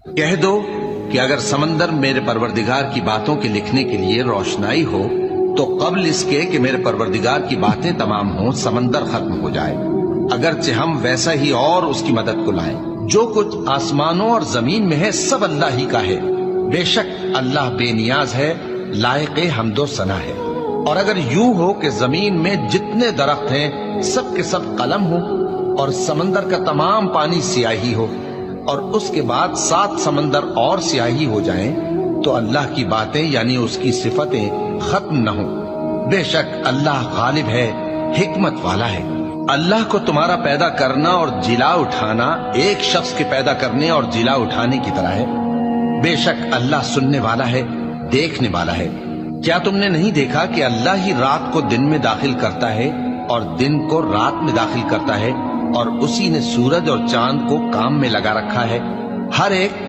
کہہ دو کہ اگر سمندر میرے پروردگار کی باتوں کے لکھنے کے لیے روشنائی ہو تو قبل اس کے کہ میرے پروردگار کی باتیں تمام ہوں سمندر ختم ہو جائے، اگرچہ ہم ویسا ہی اور اس کی مدد کو لائیں۔ جو کچھ آسمانوں اور زمین میں ہے سب اللہ ہی کا ہے، بے شک اللہ بے نیاز ہے، لائق حمد و ثنا ہے۔ اور اگر یوں ہو کہ زمین میں جتنے درخت ہیں سب کے سب قلم ہو اور سمندر کا تمام پانی سیاہی ہو اور اس کے بعد 7 سمندر اور سیاہی ہو جائیں تو اللہ کی باتیں یعنی اس کی صفتیں ختم نہ ہوں۔ بے شک اللہ غالب ہے، حکمت والا ہے۔ اللہ کو تمہارا پیدا کرنا اور جلا اٹھانا ایک شخص کے پیدا کرنے اور جلا اٹھانے کی طرح ہے۔ بے شک اللہ سننے والا ہے، دیکھنے والا ہے۔ کیا تم نے نہیں دیکھا کہ اللہ ہی رات کو دن میں داخل کرتا ہے اور دن کو رات میں داخل کرتا ہے، اور اسی نے سورج اور چاند کو کام میں لگا رکھا ہے، ہر ایک